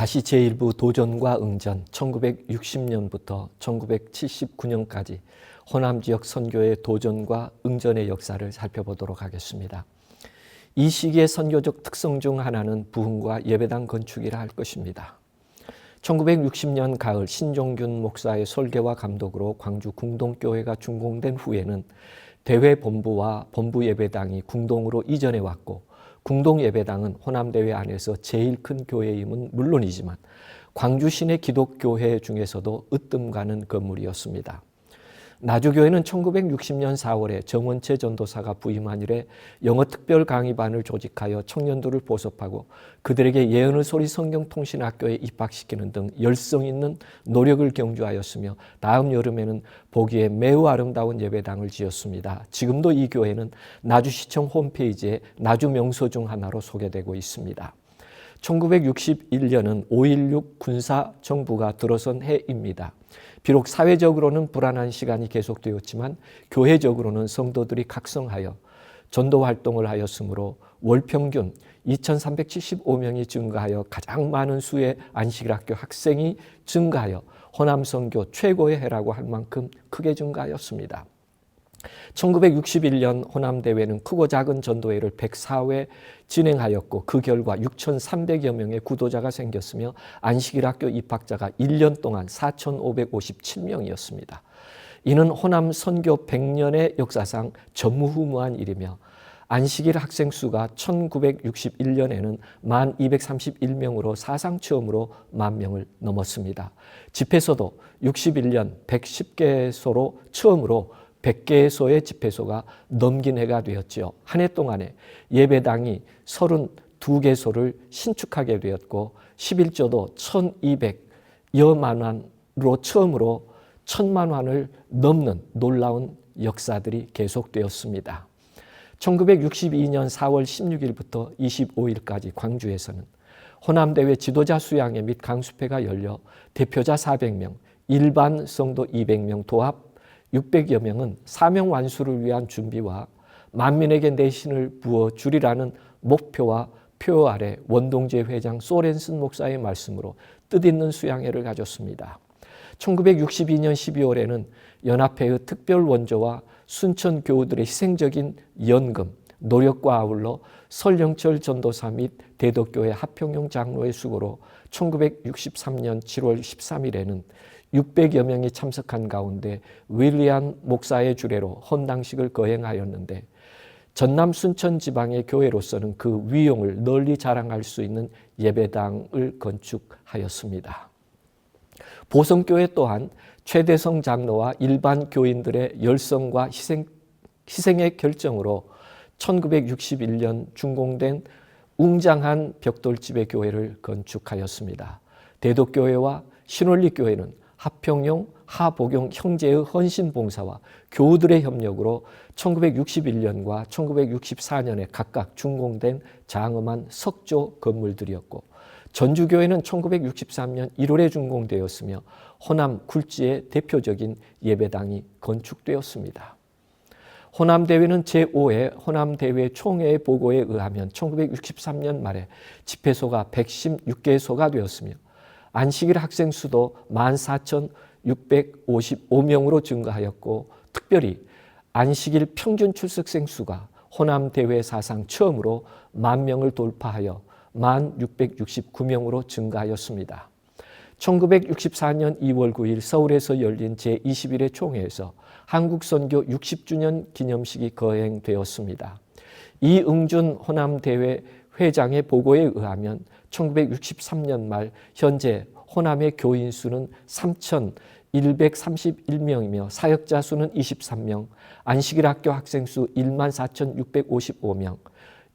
다시 제1부 도전과 응전 1960년부터 1979년까지 호남 지역 선교의 도전과 응전의 역사를 살펴보도록 하겠습니다. 이 시기의 선교적 특성 중 하나는 부흥과 예배당 건축이라 할 것입니다. 1960년 가을 신종균 목사의 설계와 감독으로 광주 궁동교회가 준공된 후에는 대회 본부와 본부 예배당이 궁동으로 이전해 왔고, 궁동 예배당은 호남대회 안에서 제일 큰 교회임은 물론이지만 광주 시내 기독교회 중에서도 으뜸 가는 건물이었습니다. 나주교회는 1960년 4월에 정원채 전도사가 부임한 이래 영어 특별 강의반을 조직하여 청년들을 보섭하고 그들에게 예언의 소리 성경통신학교에 입학시키는 등 열성 있는 노력을 경주하였으며, 다음 여름에는 보기에 매우 아름다운 예배당을 지었습니다. 지금도 이 교회는 나주시청 홈페이지에 나주 명소 중 하나로 소개되고 있습니다. 1961년은 5.16 군사정부가 들어선 해입니다. 비록 사회적으로는 불안한 시간이 계속되었지만 교회적으로는 성도들이 각성하여 전도 활동을 하였으므로 월 평균 2,375명이 증가하여 가장 많은 수의 안식일학교 학생이 증가하여 호남 선교 최고의 해라고 할 만큼 크게 증가하였습니다. 1961년 호남대회는 크고 작은 전도회를 104회 진행하였고, 그 결과 6,300여 명의 구도자가 생겼으며 안식일학교 입학자가 1년 동안 4,557명이었습니다. 이는 호남 선교 100년의 역사상 전무후무한 일이며, 안식일 학생 수가 1961년에는 1231명으로 사상 처음으로 10,000명을 넘었습니다. 집회소도 61년 110개소로 처음으로 100개소의 집회소가 넘긴 해가 되었지요. 한 해 동안에 예배당이 32개소를 신축하게 되었고, 11조도 1,200여만 원으로 처음으로 1,000만 원을 넘는 놀라운 역사들이 계속되었습니다. 1962년 4월 16일부터 25일까지 광주에서는 호남대회 지도자 수양회 및 강습회가 열려 대표자 400명, 일반 성도 200명, 도합 600여 명은 사명 완수를 위한 준비와 만민에게 내신을 부어주리라는 목표와 표 아래 원동제 회장 소렌슨 목사의 말씀으로 뜻있는 수양회를 가졌습니다. 1962년 12월에는 연합회의 특별 원조와 순천 교우들의 희생적인 연금, 노력과 아울러 설영철 전도사 및 대덕교회 하평용 장로의 수고로 1963년 7월 13일에는 600여 명이 참석한 가운데 윌리안 목사의 주례로 헌당식을 거행하였는데, 전남 순천 지방의 교회로서는 그 위용을 널리 자랑할 수 있는 예배당을 건축하였습니다. 보성교회 또한 최대성 장로와 일반 교인들의 열성과 희생의 결정으로 1961년 준공된 웅장한 벽돌집의 교회를 건축하였습니다. 대덕교회와 신월리교회는 하평용, 하복용 형제의 헌신봉사와 교우들의 협력으로 1961년과 1964년에 각각 준공된 장엄한 석조 건물들이었고, 전주교회는 1963년 1월에 준공되었으며 호남 굴지의 대표적인 예배당이 건축되었습니다. 호남대회는 제5회 호남대회 총회의 보고에 의하면 1963년 말에 집회소가 116개소가 되었으며 안식일 학생 수도 14,655명으로 증가하였고, 특별히 안식일 평균 출석생 수가 호남대회 사상 처음으로 10,000명을 돌파하여 1669명으로 증가하였습니다. 1964년 2월 9일 서울에서 열린 제21회 총회에서 한국선교 60주년 기념식이 거행되었습니다. 이응준 호남대회 회장의 보고에 의하면 1963년 말 현재 호남의 교인 수는 3,131명이며 사역자 수는 23명, 안식일 학교 학생 수 14,655명,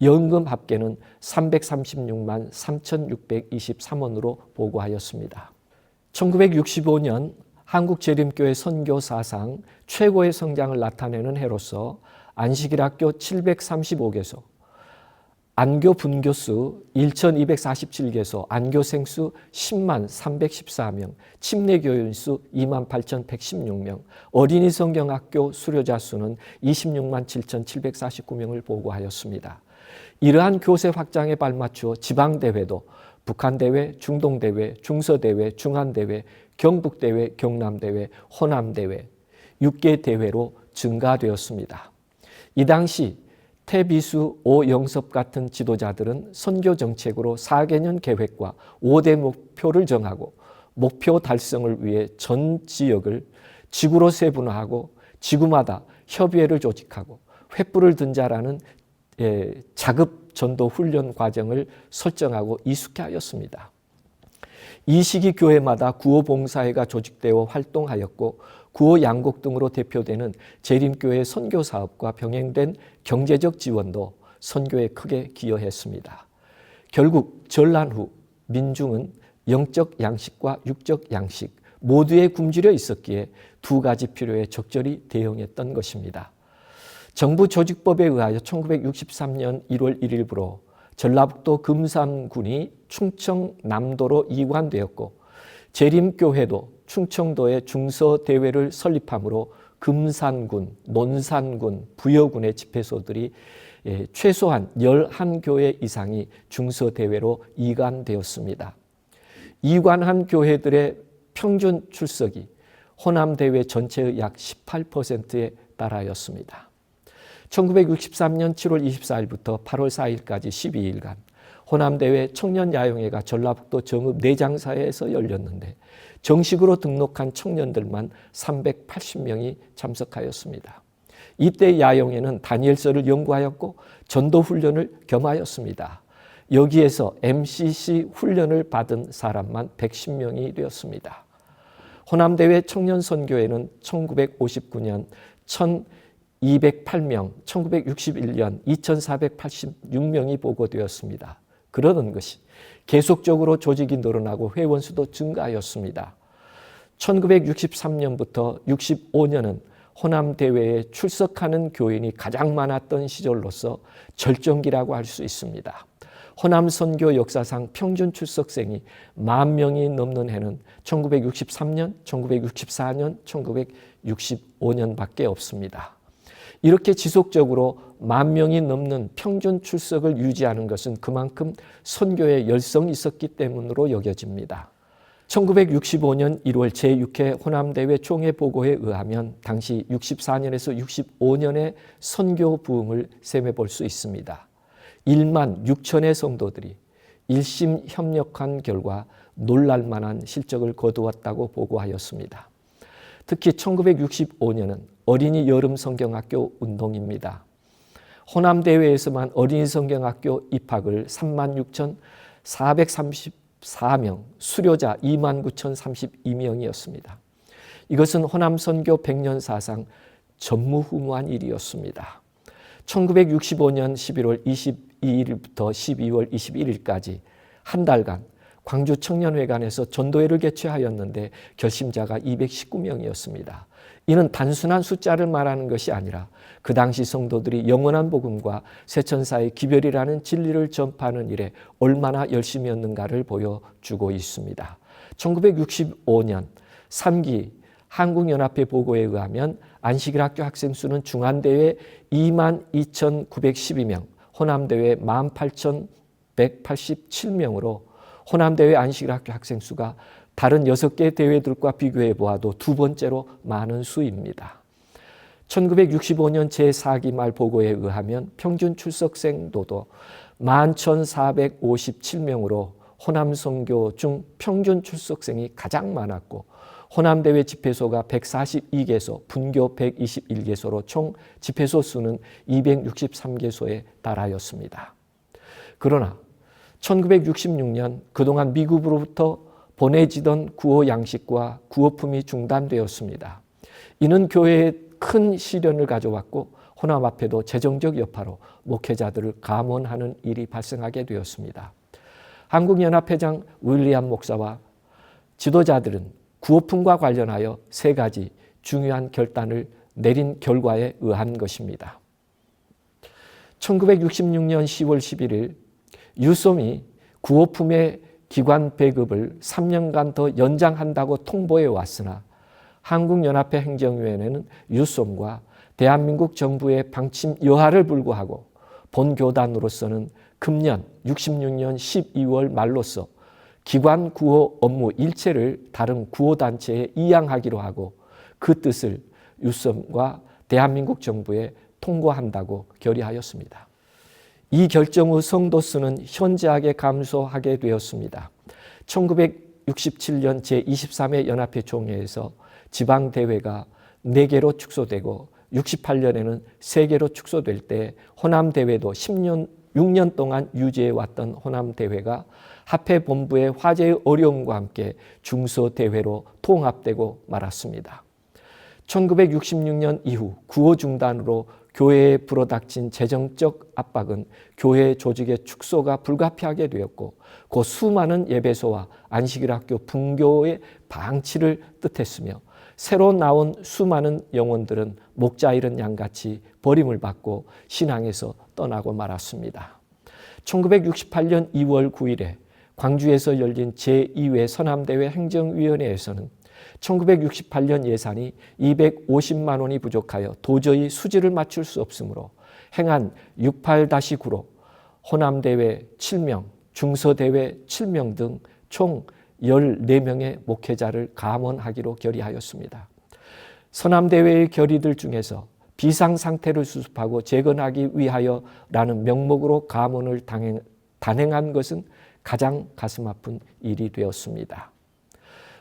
연금 합계는 336만 3,623원으로 보고하였습니다. 1965년 한국재림교회 선교 사상 최고의 성장을 나타내는 해로서 안식일 학교 735개소, 안교 분교수 1,247개소, 안교생 수 10만 314명, 침례교인 수 2만 8,116명, 어린이 성경학교 수료자 수는 26만 7,749명을 보고하였습니다. 이러한 교세 확장에 발맞추어 지방대회도 북한대회, 중동대회, 중서대회, 중한대회, 경북대회, 경남대회, 호남대회 6개 대회로 증가되었습니다. 이 당시 태비수, 오영섭 같은 지도자들은 선교 정책으로 4개년 계획과 5대 목표를 정하고 목표 달성을 위해 전 지역을 지구로 세분화하고 지구마다 협의회를 조직하고 횃불을 든 자라는 자급 전도 훈련 과정을 설정하고 이숙하였습니다. 이 시기 교회마다 구호 봉사회가 조직되어 활동하였고 구호 양곡 등으로 대표되는 재림교회 선교 사업과 병행된 경제적 지원도 선교에 크게 기여했습니다. 결국 전란 후 민중은 영적 양식과 육적 양식 모두에 굶주려 있었기에 두 가지 필요에 적절히 대응했던 것입니다. 정부 조직법에 의하여 1963년 1월 1일부로 전라북도 금산군이 충청남도로 이관되었고 재림교회도 충청도에 중서대회를 설립하므로 금산군, 논산군, 부여군의 집회소들이 최소한 11교회 이상이 중서대회로 이관되었습니다. 이관한 교회들의 평균 출석이 호남대회 전체의 약 18%에 달하였습니다. 1963년 7월 24일부터 8월 4일까지 12일간 호남대회 청년야영회가 전라북도 정읍 내장사에서 열렸는데 정식으로 등록한 청년들만 380명이 참석하였습니다. 이때 야영회는 다니엘서를 연구하였고 전도훈련을 겸하였습니다. 여기에서 MCC 훈련을 받은 사람만 110명이 되었습니다. 호남대회 청년선교회는 1959년 1208명, 1961년 2486명이 보고되었습니다. 그러는 것이 계속적으로 조직이 늘어나고 회원수도 증가하였습니다. 1963년부터 65년은 호남대회에 출석하는 교인이 가장 많았던 시절로서 절정기라고 할 수 있습니다. 호남선교 역사상 평균 출석생이 10,000명이 넘는 해는 1963년, 1964년, 1965년밖에 없습니다. 이렇게 지속적으로 10,000명이 넘는 평균 출석을 유지하는 것은 그만큼 선교에 열성이 있었기 때문으로 여겨집니다. 1965년 1월 제6회 호남대회 총회보고에 의하면 당시 64년에서 65년의 선교 부흥을 셈해볼 수 있습니다. 1만 6천의 성도들이 일심 협력한 결과 놀랄만한 실적을 거두었다고 보고하였습니다. 특히 1965년은 어린이 여름 성경학교 운동입니다. 호남대회에서만 어린이 성경학교 입학을 36,434명, 수료자 29,032명이었습니다. 이것은 호남선교 100년 사상 전무후무한 일이었습니다. 1965년 11월 22일부터 12월 21일까지 한 달간 광주 청년회관에서 전도회를 개최하였는데 결심자가 219명이었습니다. 이는 단순한 숫자를 말하는 것이 아니라 그 당시 성도들이 영원한 복음과 세천사의 기별이라는 진리를 전파하는 일에 얼마나 열심이었는가를 보여주고 있습니다. 1965년 3기 한국연합회 보고에 의하면 안식일학교 학생 수는 중한대회 22,912명, 호남대회 18,187명으로 호남대회 안식일학교 학생 수가 다른 6개 대회들과 비교해 보아도 두 번째로 많은 수입니다. 1965년 제4기 말 보고에 의하면 평균 출석생도도 11,457명으로 호남선교 중 평균 출석생이 가장 많았고 호남대회 집회소가 142개소, 분교 121개소로 총 집회소 수는 263개소에 달하였습니다. 그러나 1966년 그동안 미국으로부터 보내지던 구호 양식과 구호품이 중단되었습니다. 이는 교회에 큰 시련을 가져왔고 호남 앞에도 재정적 여파로 목회자들을 감원하는 일이 발생하게 되었습니다. 한국연합회장 윌리엄 목사와 지도자들은 구호품과 관련하여 3가지 중요한 결단을 내린 결과에 의한 것입니다. 1966년 10월 11일 유솜이 구호품의 기관 배급을 3년간 더 연장한다고 통보해 왔으나 한국연합회 행정위원회는 유솜과 대한민국 정부의 방침 여하를 불구하고 본교단으로서는 금년 66년 12월 말로써 기관 구호 업무 일체를 다른 구호단체에 이양하기로 하고 그 뜻을 유섬과 대한민국 정부에 통보한다고 결의하였습니다. 이 결정 후 성도 수는 현저하게 감소하게 되었습니다. 1967년 제23회 연합회 총회에서 지방대회가 4개로 축소되고 68년에는 3개로 축소될 때 호남대회도 6년 동안 유지해왔던 호남대회가 합회본부의 화재의 어려움과 함께 중소대회로 통합되고 말았습니다. 1966년 이후 구호 중단으로 교회에 불어닥친 재정적 압박은 교회 조직의 축소가 불가피하게 되었고 그 수많은 예배소와 안식일학교 분교의 방치를 뜻했으며 새로 나온 수많은 영혼들은 목자 잃은 양같이 버림을 받고 신앙에서 떠나고 말았습니다. 1968년 2월 9일에 광주에서 열린 제2회 서남대회 행정위원회에서는 1968년 예산이 250만 원이 부족하여 도저히 수지를 맞출 수 없으므로 행안 68-9로 호남대회 7명, 중서대회 7명 등 총 14명의 목회자를 감원하기로 결의하였습니다. 서남대회의 결의들 중에서 비상상태를 수습하고 재건하기 위하여라는 명목으로 감원을 단행한 것은 가장 가슴 아픈 일이 되었습니다.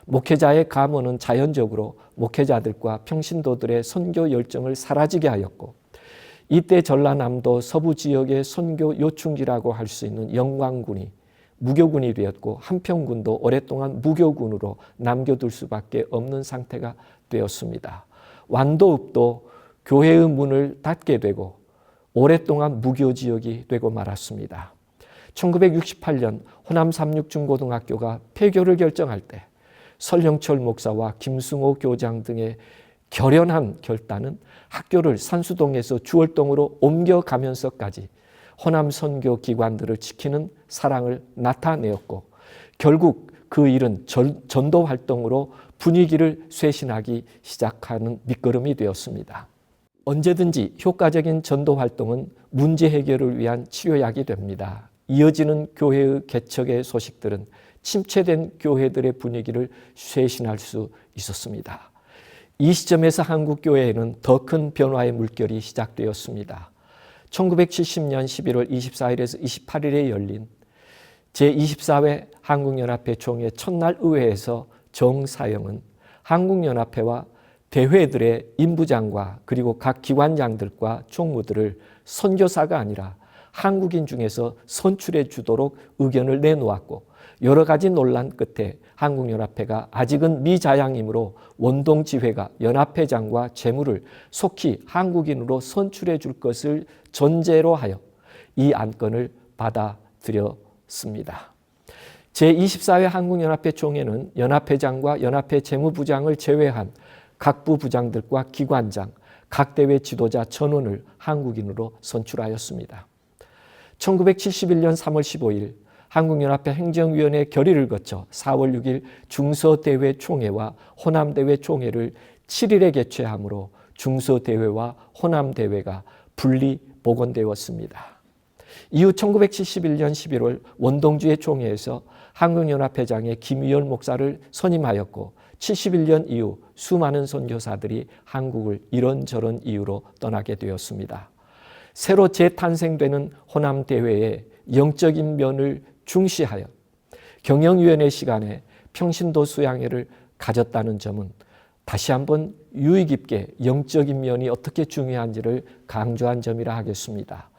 목회자의 감원은 자연적으로 목회자들과 평신도들의 선교 열정을 사라지게 하였고 이때 전라남도 서부 지역의 선교 요충지라고 할 수 있는 영광군이 무교군이 되었고 한평군도 오랫동안 무교군으로 남겨둘 수밖에 없는 상태가 되었습니다. 완도읍도 교회의 문을 닫게 되고 오랫동안 무교 지역이 되고 말았습니다. 1968년 호남 삼육중고등학교가 폐교를 결정할 때 설영철 목사와 김승호 교장 등의 결연한 결단은 학교를 산수동에서 주월동으로 옮겨가면서까지 호남 선교 기관들을 지키는 사랑을 나타내었고 결국 그 일은 전도 활동으로 분위기를 쇄신하기 시작하는 밑거름이 되었습니다. 언제든지 효과적인 전도 활동은 문제 해결을 위한 치료약이 됩니다. 이어지는 교회의 개척의 소식들은 침체된 교회들의 분위기를 쇄신할 수 있었습니다. 이 시점에서 한국교회에는 더 큰 변화의 물결이 시작되었습니다. 1970년 11월 24일에서 28일에 열린 제24회 한국연합회 총회 첫날 의회에서 정사영은 한국연합회와 대회들의 임부장과 그리고 각 기관장들과 총무들을 선교사가 아니라 한국인 중에서 선출해 주도록 의견을 내놓았고 여러 가지 논란 끝에 한국연합회가 아직은 미자양이므로 원동지회가 연합회장과 재무를 속히 한국인으로 선출해 줄 것을 전제로 하여 이 안건을 받아들였습니다. 제24회 한국연합회 총회는 연합회장과 연합회 재무부장을 제외한 각 부부장들과 기관장, 각 대회 지도자 전원을 한국인으로 선출하였습니다. 1971년 3월 15일 한국연합회 행정위원회 결의를 거쳐 4월 6일 중서대회 총회와 호남대회 총회를 7일에 개최하므로 중서대회와 호남대회가 분리 복원되었습니다. 이후 1971년 11월 원동주의 총회에서 한국연합회장의 김의열 목사를 선임하였고 71년 이후 수많은 선교사들이 한국을 이런저런 이유로 떠나게 되었습니다. 새로 재탄생되는 호남대회의 영적인 면을 중시하여 경영위원회 시간에 평신도 수양회를 가졌다는 점은 다시 한번 유의 깊게 영적인 면이 어떻게 중요한지를 강조한 점이라 하겠습니다.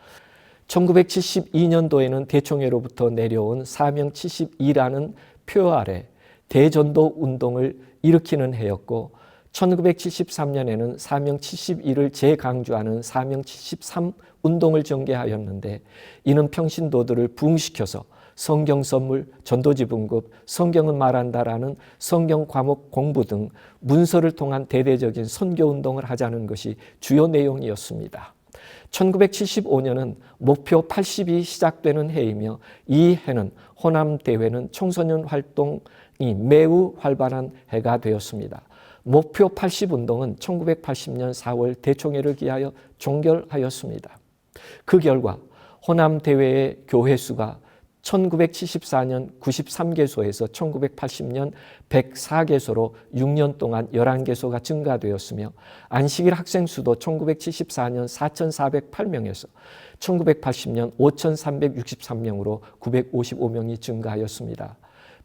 1972년도에는 대총회로부터 내려온 사명 72라는 표 아래 대전도 운동을 일으키는 해였고 1973년에는 사명 71을 재강조하는 사명 73 운동을 전개하였는데 이는 평신도들을 부흥시켜서 성경 선물, 전도지 분급, 성경은 말한다라는 성경 과목 공부 등 문서를 통한 대대적인 선교 운동을 하자는 것이 주요 내용이었습니다. 1975년은 목표 80이 시작되는 해이며 이 해는 호남대회는 청소년 활동이 매우 활발한 해가 되었습니다. 목표 80 운동은 1980년 4월 대총회를 기하여 종결하였습니다. 그 결과 호남대회의 교회 수가 1974년 93개소에서 1980년 104개소로 6년 동안 11개소가 증가되었으며 안식일 학생 수도 1974년 4,408명에서 1980년 5,363명으로 955명이 증가하였습니다.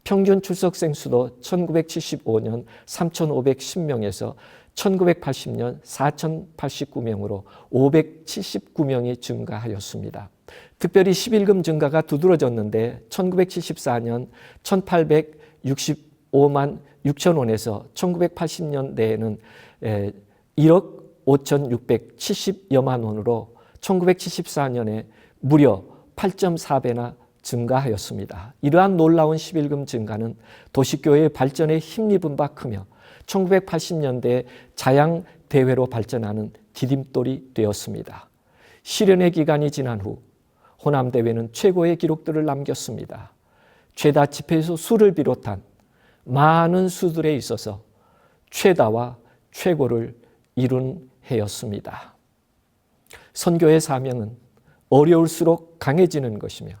평균 출석생 수도 1975년 3,510명에서 1980년 4,089명으로 579명이 증가하였습니다. 특별히 11금 증가가 두드러졌는데 1974년 1,865만 6천 원에서 1980년대에는 1억 5,670여만 원으로 1974년에 무려 8.4배나 증가하였습니다. 이러한 놀라운 11금 증가는 도시교회의 발전에 힘입은 바 크며 1980년대에 자양대회로 발전하는 디딤돌이 되었습니다. 실현의 기간이 지난 후 호남대회는 최고의 기록들을 남겼습니다. 최다 집회소 수를 비롯한 많은 수들에 있어서 최다와 최고를 이룬 해였습니다. 선교의 사명은 어려울수록 강해지는 것이며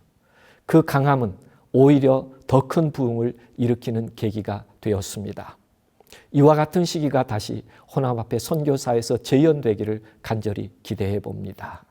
그 강함은 오히려 더 큰 부흥을 일으키는 계기가 되었습니다. 이와 같은 시기가 다시 호남 앞에 선교사에서 재현되기를 간절히 기대해 봅니다.